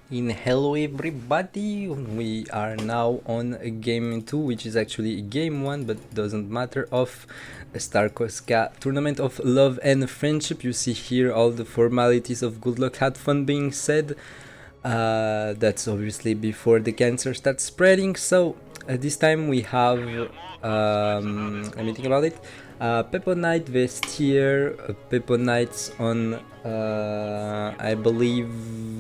Hello everybody, we are now on game 2, which is actually game 1 but doesn't matter, of a Starcozka tournament of love and friendship. You see here all the formalities of good luck had fun being said. That's obviously before the cancer starts spreading. So this time we have, let me think about it, Pepo Knight vs T.R Pepo Knights on, I believe,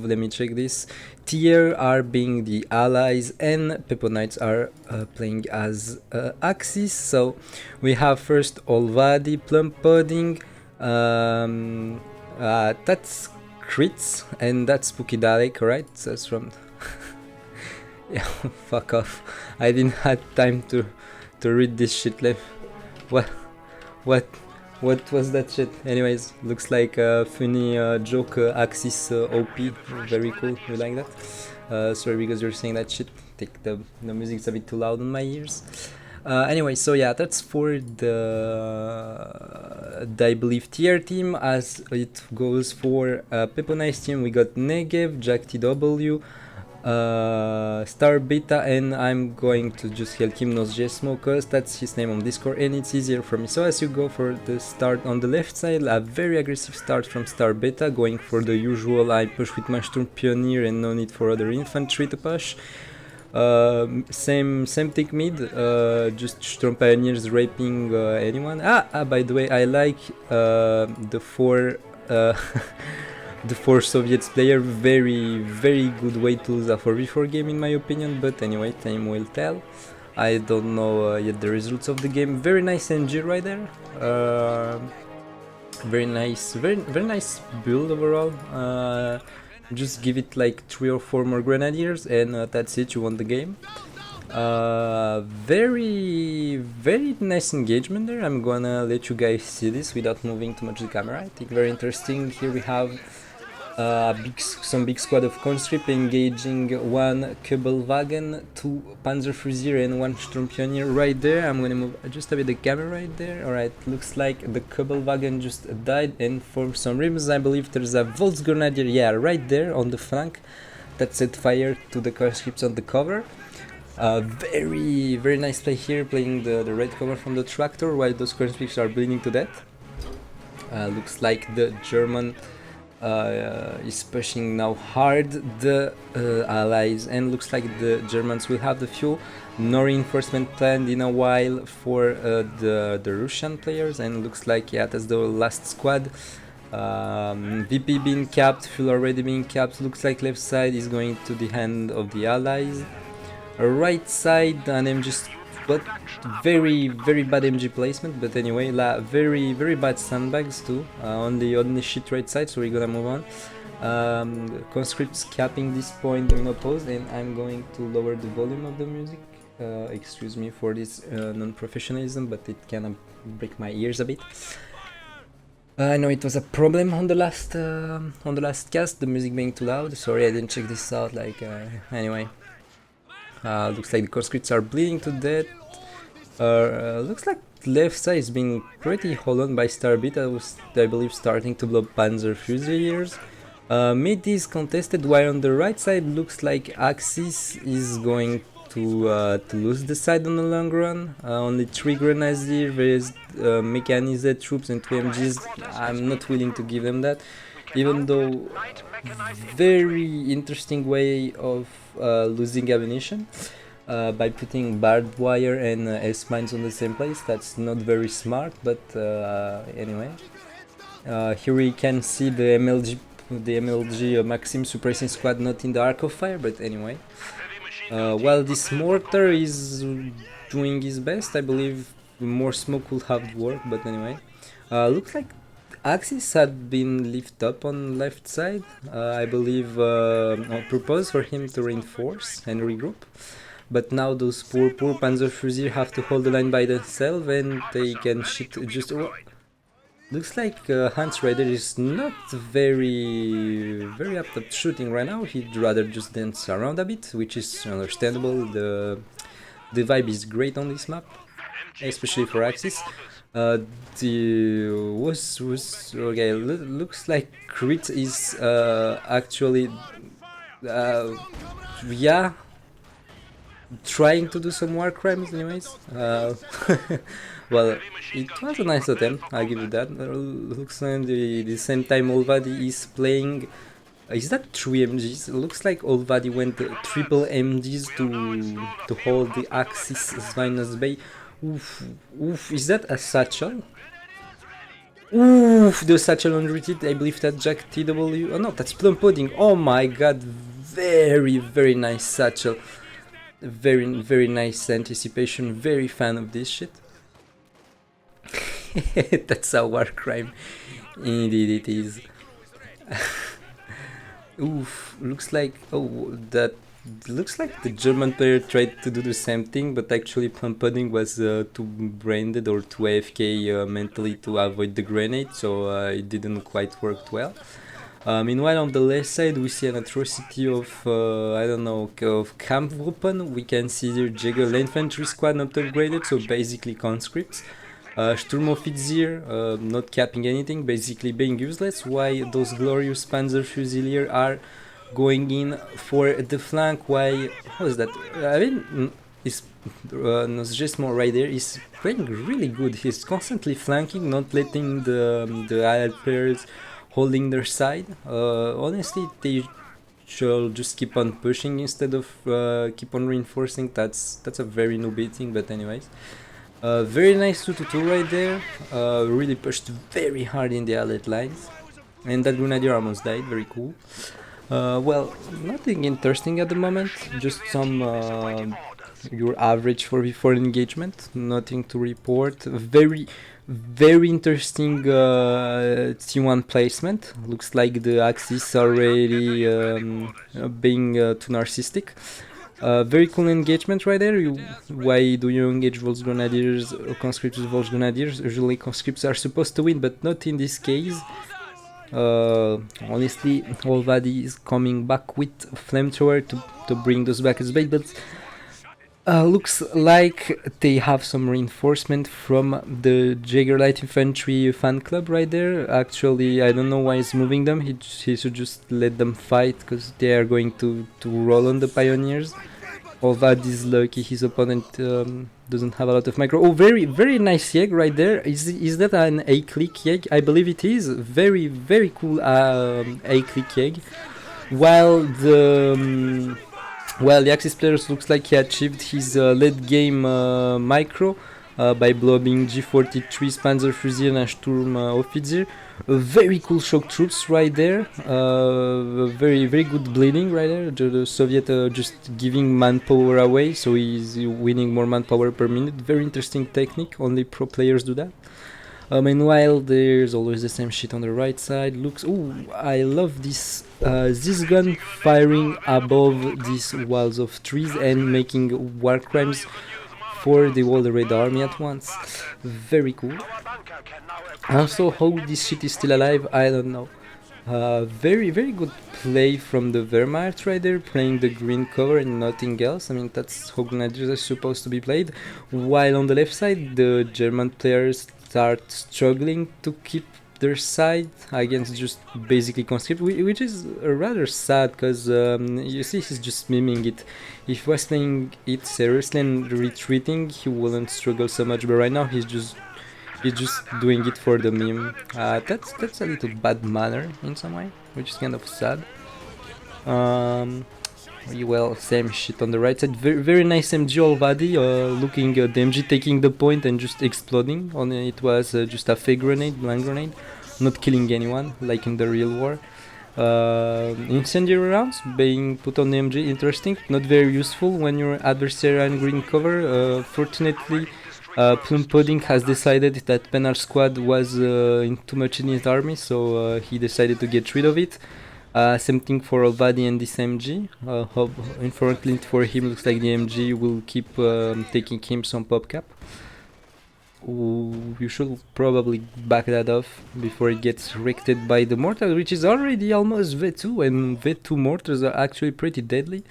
let me check this, T.R are being the allies and Pepo Knights are playing as Axis. So we have first Olvadi, Plum Pudding, that's Crits, and that's Spooky Dalek, right? That's from... yeah, fuck off. I didn't have time to read this shit. What? What? What was that shit? Anyways, looks like a funny joke, Axis OP. Very cool. You like that? Sorry because you're saying that shit. The music's a bit too loud on my ears. Anyway, so yeah, that's for the I believe tier team. As it goes for Pepo Knight's team, we got Negev, Jack TW, Star Beta, and I'm going to just help him Nosj Smokers, that's his name on Discord, and it's easier for me. So as you go for the start on the left side, a very aggressive start from Star Beta, going for the usual I push with my Sturm Pioneer and no need for other infantry to push. Same tick mid, just Sturm Pioneers raping anyone. By the way, I like the four the four Soviets player. Very good way to lose a 4v4 game in my opinion, but anyway, time will tell. I don't know yet the results of the game. Very nice NG right there. Very nice build overall. Just give it like 3 or 4 more grenadiers and that's it, you won the game. Very nice engagement there. I'm gonna let you guys see this without moving too much the camera. I think very interesting. Here we have some big squad of conscript engaging one Kubelwagen, 2 Panzerfusilier and 1 Sturmpioneer right there. I'm gonna move just a bit the camera right there. Alright, looks like the Kubelwagen just died, and for some reasons I believe there's a Volksgrenadier, yeah, right there on the flank, that set fire to the conscripts on the cover. Very nice play here, playing the red cover from the tractor while those conscripts are bleeding to death. Looks like the German is pushing now hard the allies, and looks like the Germans will have the fuel. No reinforcement planned in a while for the Russian players, and looks like, yeah, that's the last squad. VP being capped, fuel already being capped. Looks like left side is going to the hand of the allies. Right side, an MG, but very bad MG placement, but anyway, very bad sandbags too, on the shit right side, so we're gonna move on. Conscripts capping this point in oppose, and I'm going to lower the volume of the music. Excuse me for this non-professionalism, but it kind of break my ears a bit. I know it was a problem on the last cast, the music being too loud. Sorry, I didn't check this out. Like anyway. Looks like the conscripts are bleeding to death. Looks like left side is being pretty hold on by Star Beta, was, I believe, starting to blow Panzer Fusiliers. Mid is contested, while on the right side looks like Axis is going to lose the side on the long run. Only 3 Grenadiers versus mechanized troops and 2 MGs. I'm not willing to give them that, even though very interesting way of losing ammunition by putting barbed wire and S-mines on the same place. That's not very smart, but anyway. Here we can see the MLG Maxim suppressing squad not in the arc of fire, but anyway. While this mortar is doing his best, I believe more smoke will have worked, but anyway. Looks like Axis had been lifted up on left side, I believe on purpose for him to reinforce and regroup. But now those poor Panzerfusilier have to hold the line by themselves, and they can shit just... Looks like Hans Rider is not very apt at shooting right now. He'd rather just dance around a bit, which is understandable. The vibe is great on this map, especially for Axis. Okay, looks like Crit is actually yeah, trying to do some war crimes anyways. Well, it was a nice attempt, I'll give you that. Looks like the same time Olvadi is playing. Is that 3 MGs? It looks like Olvadi went triple MGs to hold the Axis Svinus Bay. Oof, oof, is that a satchel? Oof, the satchel on retreat, I believe that Jack TW. Oh no, that's Plum Pudding. Oh my god, very, very nice satchel. Very, very nice anticipation. Very fan of this shit. That's a war crime. Indeed it is. Oof, looks like, oh, that looks like the German player tried to do the same thing, but actually Plum Pudding was too brained or too AFK mentally to avoid the grenade, so it didn't quite work well. Meanwhile, on the left side, we see an atrocity of, I don't know, of camp weapon. We can see the Jaeger infantry squad not upgraded, so basically conscripts. Sturmoffizier, not capping anything, basically being useless, while those glorious Panzer Fusilier are going in for the flank. Why? How is that? I mean, is Nosjesmo right there is playing really good. He's constantly flanking, not letting the allied players holding their side. Honestly, they should just keep on pushing instead of keep on reinforcing. That's a very newbie thing, but anyways. Very nice 2-2 right there. Really pushed very hard in the allied lines. And that grenadier almost died, very cool. Well, nothing interesting at the moment, just some your average 4v4 engagement, nothing to report. Very, very interesting T1 placement. Looks like the Axis already being too narcissistic. Very cool engagement right there. Why do you engage Volks Grenadiers or conscripts with Volks Grenadiers? Usually conscripts are supposed to win, but not in this case. Honestly, Olvadi is coming back with flamethrower to bring those back as bait, but looks like they have some reinforcement from the Jaeger Light Infantry fan club right there. Actually, I don't know why he's moving them. He should just let them fight, because they are going to roll on the Pioneers. Olvad is lucky his opponent doesn't have a lot of micro. Oh, very, very nice Yeg right there. Is that an A-click Yeg? I believe it is. Very, very cool A-click Yeg. While the Axis players looks like he achieved his late game micro by blowing G43 Panzer Fusilier and Sturm Offizier. Very cool shock troops right there. Very, very good bleeding right there. The Soviet just giving manpower away, so he's winning more manpower per minute. Very interesting technique. Only pro players do that. Meanwhile, there's always the same shit on the right side. Looks, oh, I love this gun firing above these walls of trees and making war crimes for the whole Red Army at once. Very cool. Also, how this shit is still alive, I don't know. Very, very good play from the Wehrmacht right there, playing the green cover and nothing else. I mean, that's how Grenadiers are supposed to be played. While on the left side, the German players start struggling to keep their side against just basically conscript, which is rather sad, because you see he's just miming it. If he was playing it seriously and retreating, he wouldn't struggle so much, but right now he's just doing it for the meme. That's a little bad manner in some way, which is kind of sad. Well, same shit on the right side. Very, very nice MG Olvadi, looking the MG taking the point and just exploding. It was just a fake grenade, blank grenade, not killing anyone like in the real war. Incendiary rounds being put on the MG, interesting, not very useful when your adversary are in green cover. Fortunately, Plum Pudding has decided that Penal Squad was in too much in his army, so he decided to get rid of it. Same thing for Olvadi and this MG. Unfortunately for him, looks like the MG will keep taking him some pop cap. You should probably back that off before it gets wrecked by the mortar, which is already almost V2, and V2 mortars are actually pretty deadly.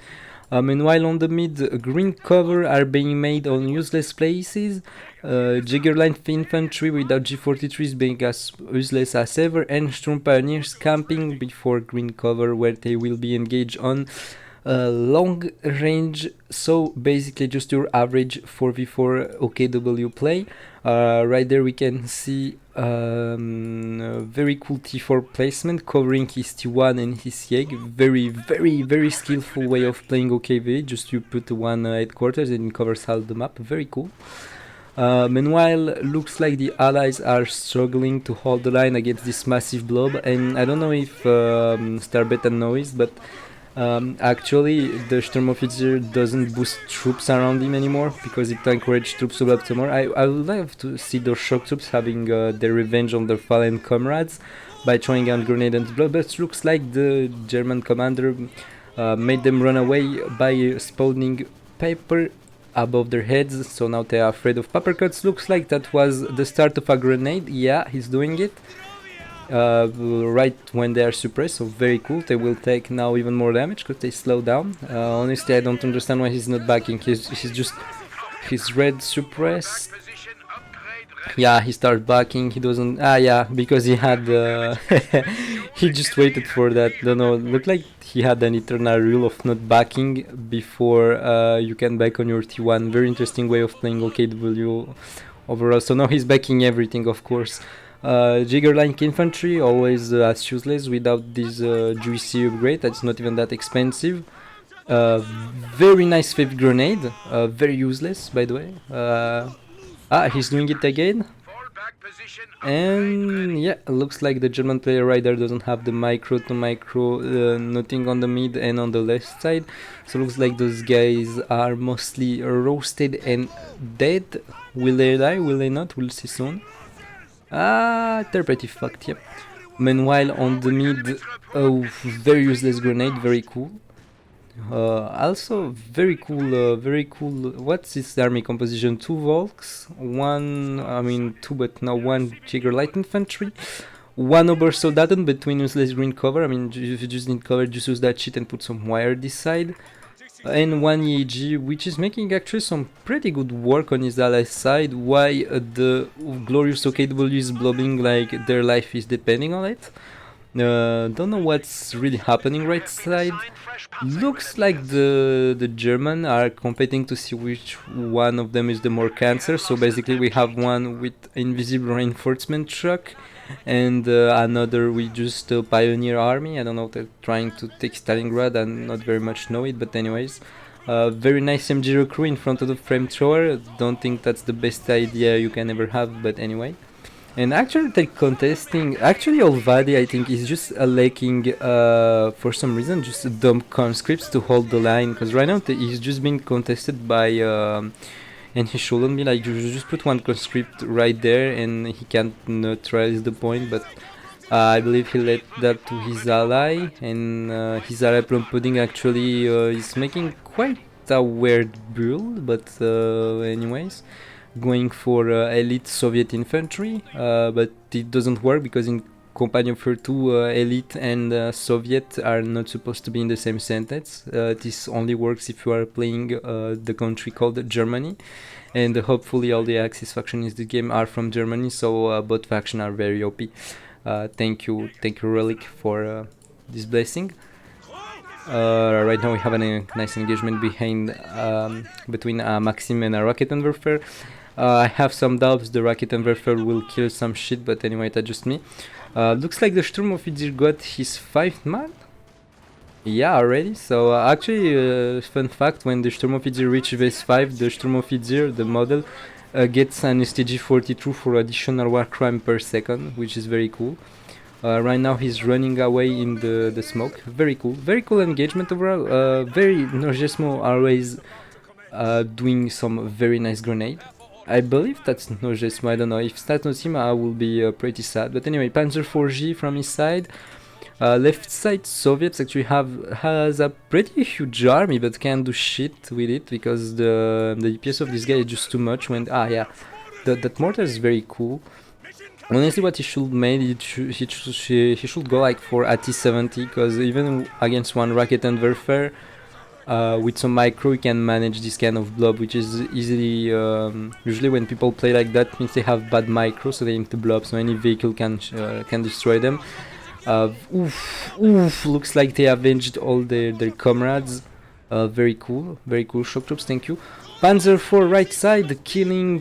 Meanwhile, on the mid, green cover are being made on useless places. Jaggerline infantry without G43s being as useless as ever, and Sturm Pioneers camping before green cover, where they will be engaged on long range. So basically just your average 4v4 OKW play. Right there we can see a very cool T4 placement covering his T1 and his Yeg. Very skillful way of playing OKV. Just you put one headquarters and it covers half the map. Very cool. Meanwhile, looks like the allies are struggling to hold the line against this massive blob, and I don't know if Starbeta knows, but actually the Sturmoffizier doesn't boost troops around him anymore because it encourages troops to blob more. I would love to see those shock troops having their revenge on their fallen comrades by throwing out grenade and blob, but it looks like the German commander made them run away by spawning paper above their heads, so now they are afraid of paper cuts. Looks like that was the start of a grenade. Yeah, he's doing it right when they are suppressed, so very cool. They will take now even more damage because they slow down. Honestly, I don't understand why he's not backing. He's just his red suppressed. Yeah, he started backing. He doesn't. Yeah, because he had. He just waited for that. Don't know. Looked like he had an eternal rule of not backing before you can back on your T1. Very interesting way of playing OKW overall. So now he's backing everything, of course. Jiggerline infantry always as useless without this juicy upgrade. That's not even that expensive. Very nice fifth grenade. Very useless, by the way. He's doing it again. And yeah, looks like the German player right there doesn't have the micro to micro, nothing on the mid and on the left side. So looks like those guys are mostly roasted and dead. Will they die? Will they not? We'll see soon. They're pretty fucked, yep. Meanwhile, on the mid, very useless grenade, very cool. Also, very cool, what's this army composition? 2 Volks, two, but now 1 Jaeger Light Infantry, 1 Obersoldaten between useless green cover. I mean, if you just need cover, just use that shit and put some wire this side. And 1 EAG, which is making actually some pretty good work on his ally side, while the glorious OKW is blobbing like their life is depending on it. Don't know what's really happening right side. Looks like the German are competing to see which one of them is the more cancer. So basically we have one with invisible reinforcement truck and another with just a pioneer army. I don't know, they're trying to take Stalingrad and not very much know it, but anyways. Very nice MG crew in front of the flamethrower. Don't think that's the best idea you can ever have, but anyway. And actually they're contesting, actually Olvadi I think is just lacking for some reason just dumb conscripts to hold the line, because right now he's just being contested by and he shouldn't be, like, you just put 1 conscript right there and he can't neutralize the point, but I believe he let that to his ally, and his ally Plum Pudding actually is making quite a weird build, but anyways. Going for elite Soviet infantry, but it doesn't work because in Company of Her 2, elite and Soviet are not supposed to be in the same sentence. This only works if you are playing the country called Germany, and hopefully all the Axis factions in the game are from Germany, so both factions are very OP. Thank you Relic for this blessing. Right now we have a nice engagement behind between Maxim and a Rocket and Warfare. I have some doubts the Rocket and Warfare will kill some shit, but anyway, that's just me. Looks like the Sturmoffizier got his 5th man? Yeah, already. So actually, fun fact, when the Sturmoffizier reaches phase 5, the Sturmoffizier, the model, gets an STG-42 for additional war crime per second, which is very cool. Right now he's running away in the smoke. Very cool engagement overall. Very Nojesmo always doing some very nice grenade. I believe that's Nojesmo, I don't know. If that's not him, I will be pretty sad. But anyway, Panzer 4G from his side. Left side Soviets actually has a pretty huge army, but can't do shit with it because the DPS of this guy is just too much. When that mortar is very cool. Honestly, what he should made, he should go like for a T70, because even against 1 Rocket and Warfare, with some micro you can manage this kind of blob, which is easily usually when people play like that means they have bad micro, so they need to blob, so any vehicle can destroy them. Looks like they avenged all their comrades. Very cool shock troops, thank you. Panzer IV right side killing.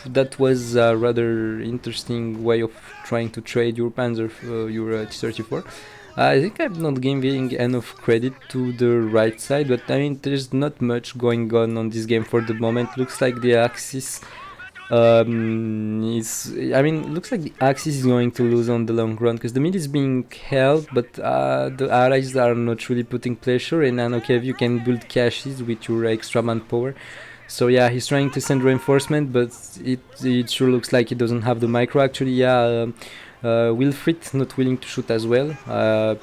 That was a rather interesting way of trying to trade your Panzer, your T-34. I think I'm not giving enough credit to the right side, but I mean there's not much going on this game for the moment. Looks like the Axis looks like the Axis is going to lose on the long run because the mid is being held, but the allies are not really putting pressure, and Nanokev you can build caches with your extra manpower. So yeah, he's trying to send reinforcement, but it sure looks like he doesn't have the micro. Actually, yeah, Wilfried not willing to shoot as well.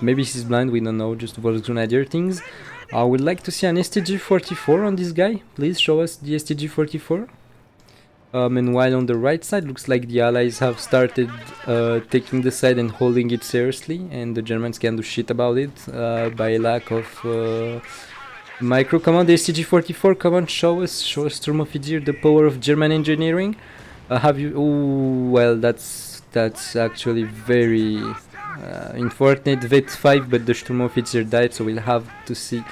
Maybe he's blind, we don't know, just Volksgrenadier things. I would like to see an STG-44 on this guy. Please show us the STG-44. Meanwhile, on the right side, looks like the allies have started taking the side and holding it seriously, and the Germans can do shit about it by lack of micro. Come on, the STG-44, come on, show us Sturmoffizier, the power of German engineering. Have you? Oh, well, that's actually very unfortunate. Vet 5, but the Sturmoffizier died, so we'll have to see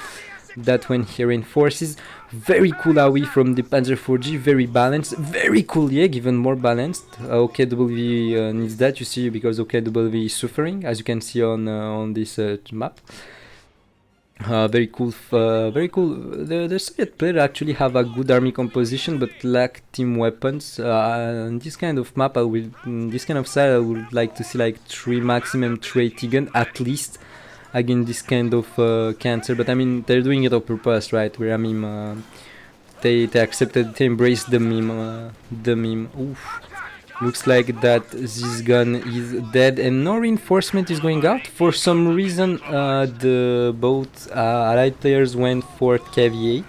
that when he reinforces. Very cool AoE from the Panzer IV-G, very balanced, very cool Jäg, even more balanced. OKW needs that, you see, because OKW is suffering, as you can see on this map. Very cool, very cool. The Soviet players actually have a good army composition, but lack team weapons. On this kind of map, this kind of style, I would like to see like 3 maximum 380 gun at least against this kind of cancer. But I mean, they're doing it on purpose, right? Where I mean, they accepted, they embraced the meme. Oof. Looks like that this gun is dead and no reinforcement is going out. For some reason, both allied players went for KV-8.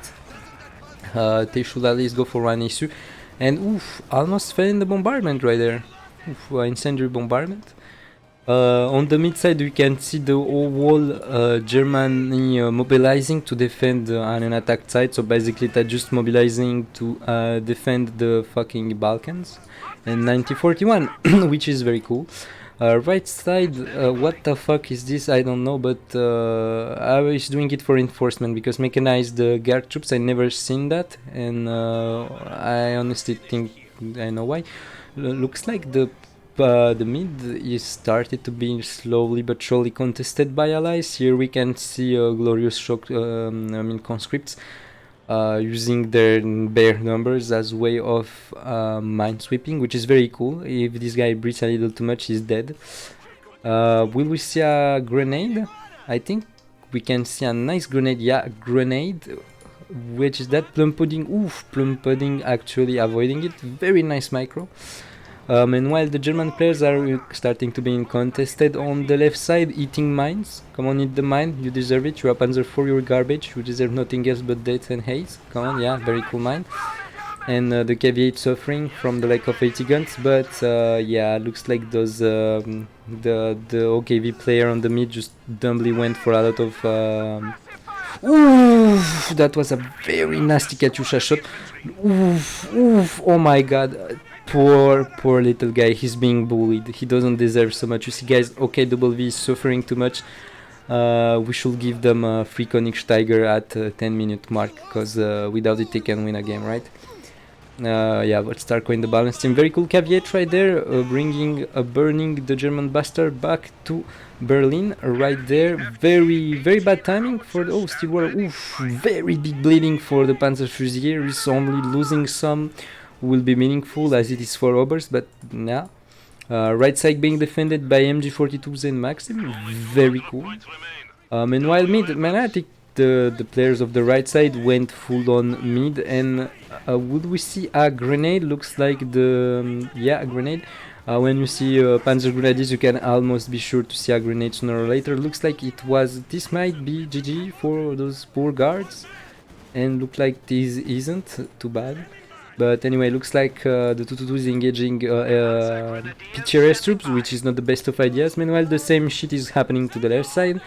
They should at least go for one issue. And oof, almost fell in the bombardment right there. Oof, incendiary bombardment. On the mid side, we can see the whole Germany mobilizing to defend an attacked side. So basically, they're just mobilizing to defend the fucking Balkans. And 1941, which is very cool. Right side, what the fuck is this? I don't know, but I was doing it for reinforcement because mechanized guard troops, I never seen that, and I honestly think I know why. Looks like the mid is started to be slowly but surely contested by allies. Here we can see glorious shock, conscripts using their bare numbers as way of minesweeping, which is very cool. If this guy breathes a little too much, he's dead. Will we see a grenade? I think we can see a nice grenade. Yeah, grenade. Which is that? Plum pudding. Oof, plum pudding actually avoiding it. Very nice micro. Meanwhile, the German players are starting to be contested on the left side, eating mines. Come on, eat the mine, you deserve it. You're a Panzer IV, you're garbage. You deserve nothing else but death and haze. Come on, yeah, very cool mine. And the KV-8 suffering from the lack of 80 guns, but yeah, looks like those the OKV player on the mid just dumbly went for a lot of. Oof, that was a very nasty Katyusha shot. Oof, oof, oh my god. Poor little guy, he's being bullied. He doesn't deserve so much. You see, guys, OKW is suffering too much. We should give them a free Königssteiger at 10-minute mark, because without it they can win a game, right? Yeah, but Starco in the balance team. Very cool caveat right there, burning the German bastard back to Berlin right there. Very bad timing for the still water. Oof, very big bleeding for the Panzerfusilier. Is only losing some will be meaningful as it is for Obers, but yeah. Right side being defended by MG42s and Maxim. Very cool. Meanwhile, mid, man, I think the players of the right side went full on mid, and would we see a grenade? Looks like a grenade. When you see Panzer Grenadiers, you can almost be sure to see a grenade sooner or later. Looks like it was. This might be GG for those poor guards, and look like this isn't too bad. But anyway, looks like the 222 is engaging PTRS troops, which is not the best of ideas. Meanwhile, the same shit is happening to the left side.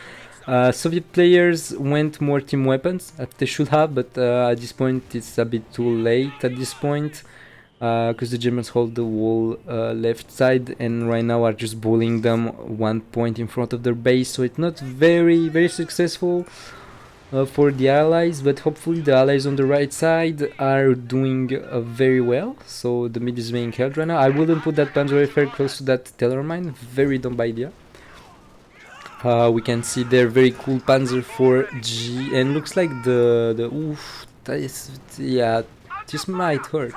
Soviet players went more team weapons as they should have, but at this point it's a bit too late at this point, because the Germans hold the whole left side and right now are just bullying them 1 point in front of their base, so it's not very successful for the allies, but hopefully the allies on the right side are doing very well. So the mid is being held right now. I wouldn't put that Panzer very close to that Teller mine, very dumb idea. We can see there very cool Panzer 4G, and looks like the oof, that is, yeah, this might hurt.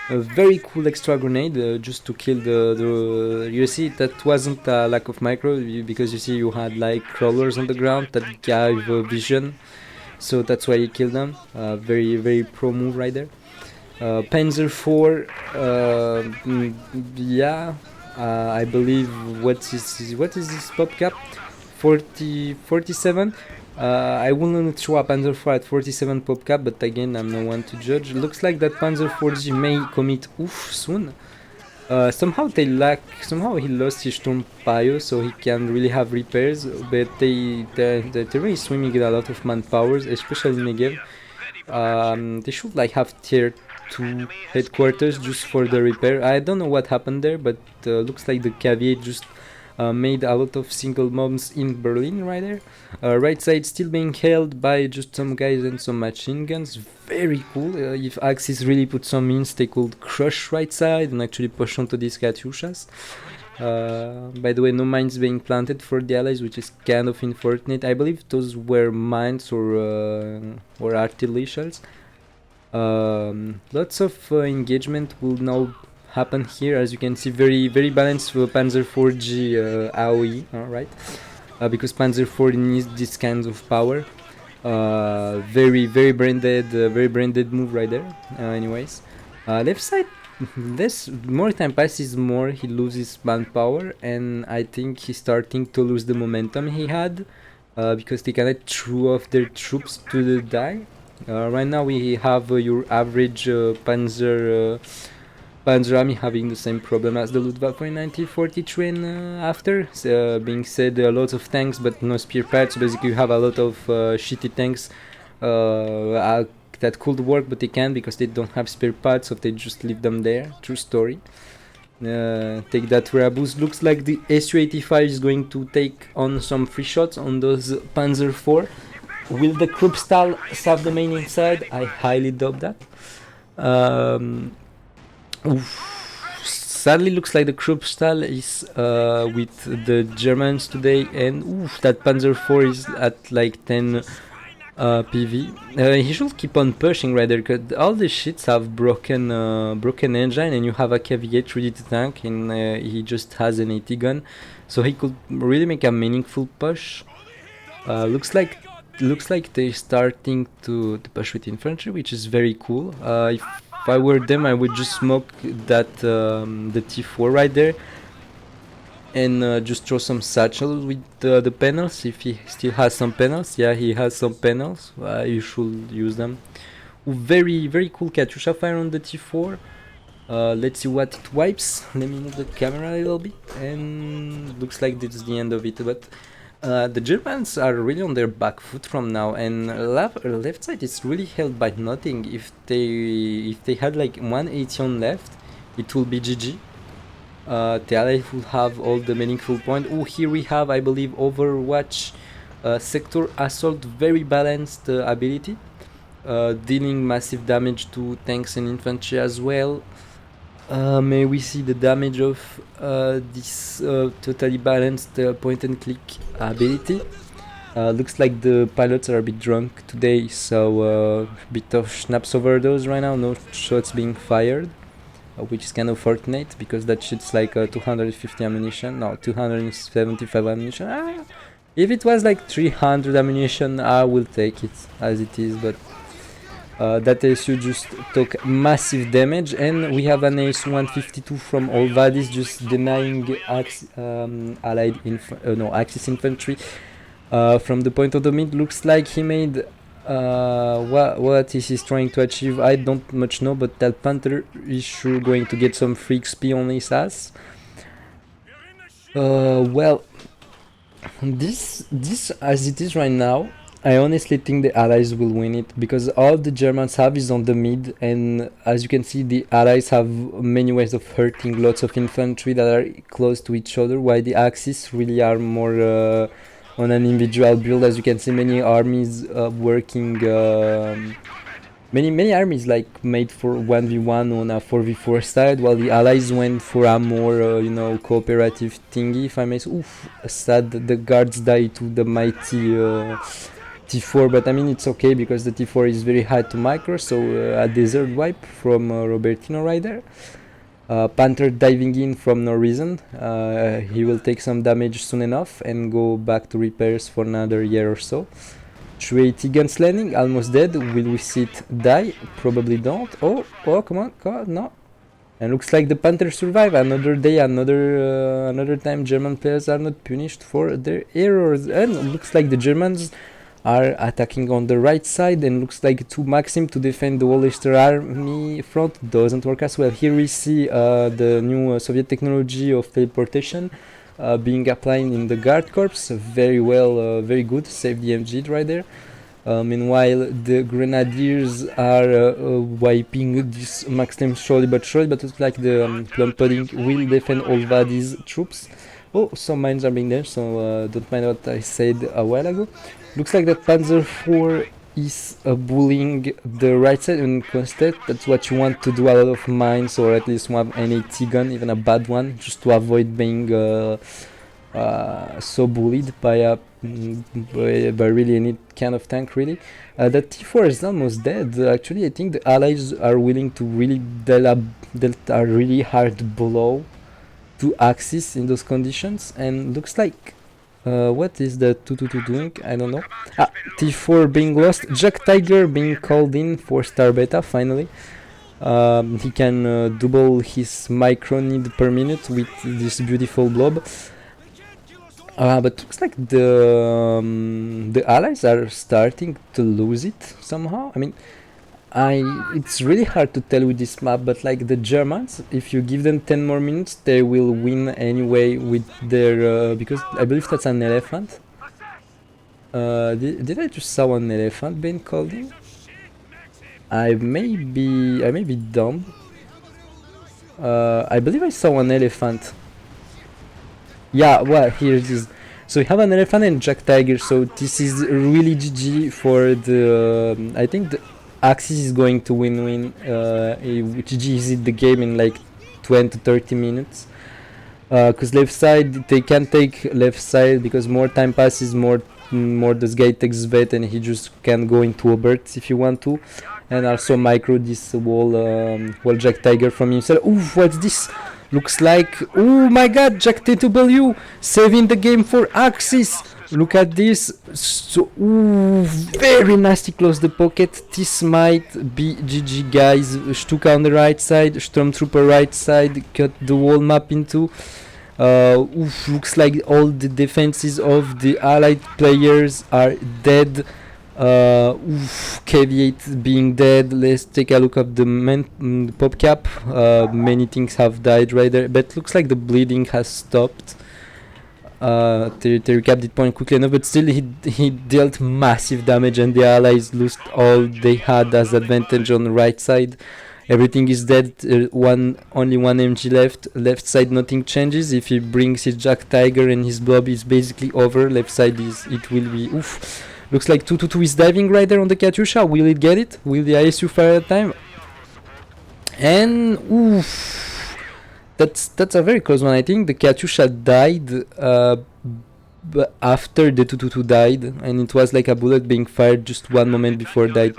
A very cool extra grenade just to kill the you see that wasn't a lack of micro, because you see you had like crawlers on the ground that gave vision, so that's why you killed them. Very pro move right there. Panzer 4, yeah, I believe what is this pop cap? 47. I wouldn't throw a Panzer 4 at 47 pop cap, but again, I'm no one to judge. Looks like that Panzer 4G may commit oof soon. Somehow he lost his Sturm Pio, so he can really have repairs, but the terrain is swimming in a lot of manpower, especially in Negev. They should like have tier 2 headquarters just for the repair. I don't know what happened there, but looks like the Cavier just made a lot of single bombs in Berlin right there. Right side still being held by just some guys and some machine guns. Very cool. If Axis really put some means, they could crush right side and actually push onto these Katyushas. By the way, no mines being planted for the allies, which is kind of unfortunate. I believe those were mines or artillery shells. Lots of engagement will now happen here. As you can see, very balanced Panzer 4G AOE, right? Because Panzer 4 needs this kind of power. Very branded move right there. Anyways, left side, less more time passes, more he loses manpower, and I think he's starting to lose the momentum he had, because they cannot throw off their troops to the die. Right now we have your average Panzer army having the same problem as the Luftwaffe in 1943 and after. Being said, lots of tanks but no spear pads. Basically you have a lot of shitty tanks that could work, but they can't because they don't have spare parts, so they just leave them there. True story. Take that Rebus. Looks like the Su-85 is going to take on some free shots on those Panzer 4. Will the Kruppstahl save the main inside? I highly doubt that. Sadly, looks like the Kruppstahl is with the Germans today, and that Panzer 4 is at like 10 PV. He should keep on pushing right there, because all the shits have broken engine, and you have a KV-8 ready to tank, and he just has an 80 gun, so he could really make a meaningful push. Looks like they're starting to push with infantry, which is very cool. If I were them, I would just smoke that the T4 right there, and just throw some satchels with the panels, if he still has some panels. Yeah, he has some panels. You should use them. Very cool Katyusha fire on the T4. Let's see what it wipes. Let me move the camera a little bit, and looks like this is the end of it. But the Germans are really on their back foot from now, and left side is really held by nothing. If they had like 180 on left, it will be GG. The allies will have all the meaningful points. Here we have, I believe, Overwatch Sector Assault, very balanced ability, dealing massive damage to tanks and infantry as well. May we see the damage of this totally balanced point and click ability. Looks like the pilots are a bit drunk today, so bit of schnapps overdose right now, no shots being fired, which is kind of fortunate, because that shit's like 250 ammunition, no, 275 ammunition. If it was like 300 ammunition, I will take it as it is, but that ASU just took massive damage, and we have an AS-152 from Olvadis just denying allied Axis infantry from the point of the mid. Looks like he made what is he trying to achieve, I don't much know, but that Panther is sure going to get some free XP on his ass. Well, This as it is right now, I honestly think the allies will win it because all the Germans have is on the mid, and as you can see, the allies have many ways of hurting lots of infantry that are close to each other, while the Axis really are more on an individual build. As you can see, many armies working. Many armies like made for 1v1 on a 4v4 side, while the allies went for a more cooperative thingy, if I may say. Oof, sad that the guards die to the mighty T4, but I mean it's okay because the T4 is very high to micro, so a desert wipe from Robertino right there. Panther diving in from no reason. He will take some damage soon enough and go back to repairs for another year or so. 380 gunslinging, almost dead. Will we see it die? Probably don't. Oh, come on, God, no. And looks like the Panther survive. Another day, another time German players are not punished for their errors. And looks like the Germans are attacking on the right side, and looks like to Maxim to defend the Wallster army front doesn't work as well. Here we see the new Soviet technology of teleportation being applied in the guard corps. Very well, very good. Save the MG right there. Meanwhile, the grenadiers are wiping this Maxim slowly but surely, but it's like the plum pudding will defend all Vadi's troops. Oh, some mines are being there, so don't mind what I said a while ago. Looks like the Panzer IV is bullying the right side, and instead that's what you want to do, a lot of mines, or at least have an AT gun, even a bad one, just to avoid being so bullied by really any kind of tank, really. The T4 is almost dead. Actually, I think the allies are willing to really deal a really hard blow to Axis in those conditions, and looks like what is the 222 doing? I don't know. T4 being lost. Jack Tiger being called in for Star Beta finally. He can double his micro need per minute with this beautiful blob. But looks like the allies are starting to lose it somehow. I mean, it's really hard to tell with this map, but like the Germans, if you give them 10 more minutes, they will win anyway with their because I believe that's an elephant. Did I just saw an elephant being called in? I may be dumb. I believe I saw an elephant. Yeah, well, here it is. So we have an elephant and Jack Tiger, so this is really GG for the I think the Axis is going to win GG is the game in like 20 to 30 minutes, because left side, they can take left side because more time passes, more this guy takes vet, and he just can go into a bird if you want to, and also micro this wall Jack Tiger from himself. Ooh, what's this? Looks like, oh my god, Jack T2W saving the game for Axis. Look at this. So, ooh, very nasty close the pocket. This might be GG, guys. Stuka on the right side, Stormtrooper right side, cut the wall map into. Looks like all the defenses of the allied players are dead. Caveat being dead. Let's take a look at the pop cap. Many things have died right there, but looks like the bleeding has stopped. To recap the point quickly enough, but still he dealt massive damage, and the allies lost all they had as advantage on the right side. Everything is dead. Only one MG left side nothing changes. If he brings his Jack Tiger and his blob is basically over. Left side it will be oof. Looks like 222 is diving right there on the Katyusha. Will it get it? Will the ISU fire at time? And oof. That's a very close one. I think the Katyusha died after the 222 died, and it was like a bullet being fired just one moment before died.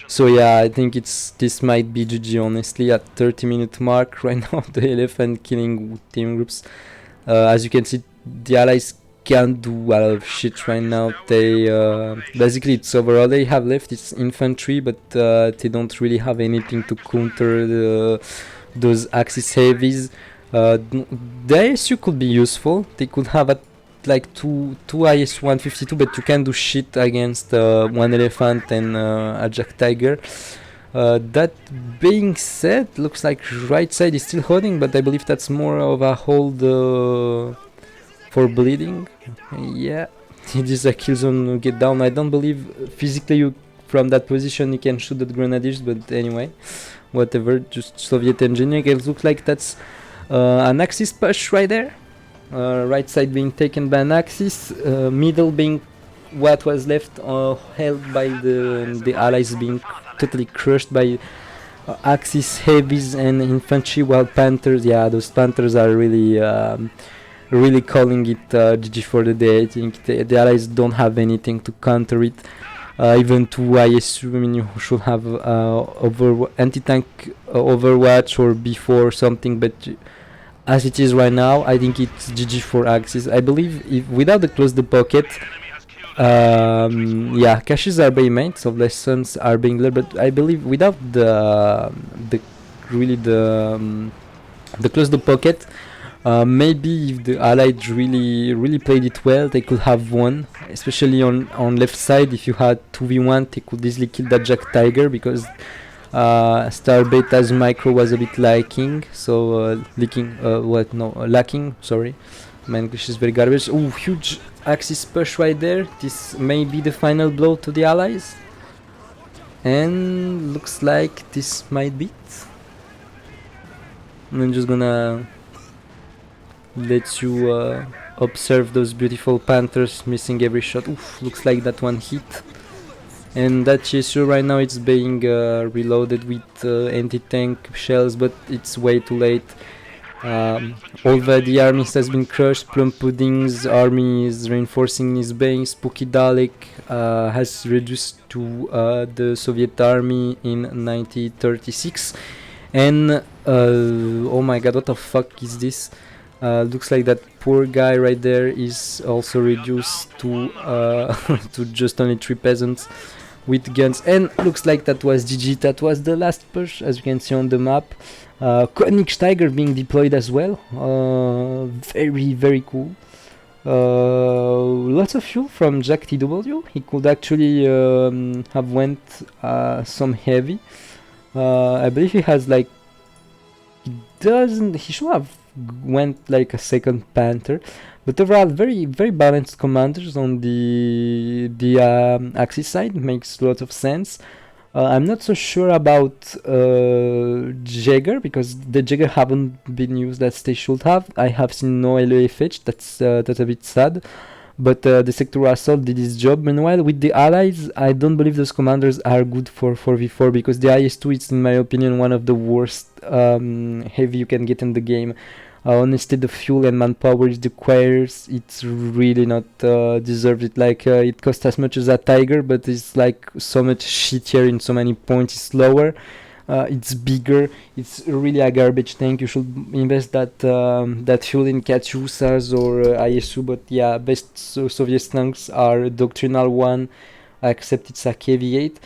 So yeah, I think this might be GG honestly at 30-minute mark right now. The elephant killing team groups. As you can see, the allies can't do a lot of shit right now. They basically it's overall they have left is infantry, but they don't really have anything to counter those Axis heavies. The ISU could be useful. They could have like two IS 152, but you can do shit against one elephant and a Jack Tiger. That being said, looks like right side is still holding, but I believe that's more of a hold for bleeding. Yeah, it is a kill zone get down. I don't believe physically you from that position you can shoot at grenadiers, but anyway, whatever. Just Soviet engineering. It looks like that's an Axis push right there. Right side being taken by an Axis, middle being what was left held by the allies, being totally crushed by Axis heavies and infantry, while Panthers, yeah, those Panthers are really really calling it GG for the day. I think the allies don't have anything to counter it. Even to I assume you should have anti-tank Overwatch or before something, but as it is right now, I think it's GG for Axis. I believe if without the close the pocket, yeah, caches are being made, so lessons are being learned, but I believe without the close the pocket, maybe if the allied really played it well, they could have won, especially on left side. If you had 2v1, they could easily kill that Jack Tiger, because Star Beta's micro was a bit lacking, so lacking, sorry, my English is very garbage. Oh, huge Axis push right there. This may be the final blow to the allies, and looks like this might be it. I'm just gonna let you observe those beautiful Panthers missing every shot. Oof, looks like that one hit. And that GSU right now it's being reloaded with anti-tank shells, but it's way too late. All the army has been crushed. Plum Pudding's army is reinforcing his base. Spooky Dalek has reduced to the Soviet army in 1936. And oh my god, what the fuck is this? Looks like that poor guy right there is also reduced to to just only 3 peasants with guns, and looks like that was GG. That was the last push, as you can see on the map. Königssteiger being deployed as well. Very cool. Lots of fuel from Jack TW. He could actually have went some heavy. I believe he has like he should have went like a second Panther, but overall very balanced commanders on the Axis side. Makes a lot of sense. I'm not so sure about Jaeger, because the Jaeger haven't been used as they should have. I have seen no LAFH. That's a bit sad. But the Sector Assault did its job. Meanwhile, with the allies, I don't believe those commanders are good for 4v4, because the IS-2 is, in my opinion, one of the worst heavy you can get in the game. Honestly, the fuel and manpower it requires, it's really not deserved. It like it costs as much as a Tiger, but it's like so much shittier in so many points. It's slower. It's bigger. It's really a garbage tank. You should invest that fuel in Katyusas or ISU. But yeah, best Soviet tanks are Doctrinal 1, except it's a KV8.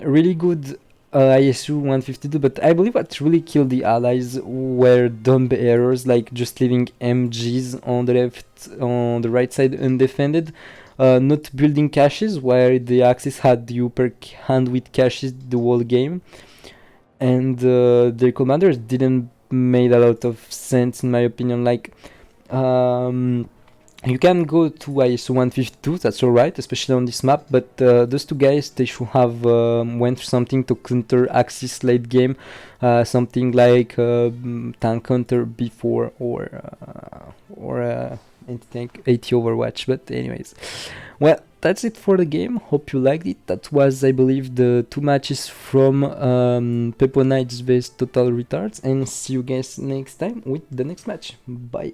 Really good ISU 152. But I believe what really killed the allies were dumb errors, like just leaving MGs on the right side undefended. Not building caches, where the Axis had the upper hand with caches the whole game. And their commanders didn't made a lot of sense, in my opinion. Like, you can go to ISO 152, that's alright, especially on this map, but those two guys, they should have went for something to counter Axis late game, something like tank counter before, or anti-tank 80 Overwatch. But anyways, well, that's it for the game. Hope you liked it. That was, I believe, the 2 matches from Pepo Knight vs Total Retards, and see you guys next time with the next match. Bye.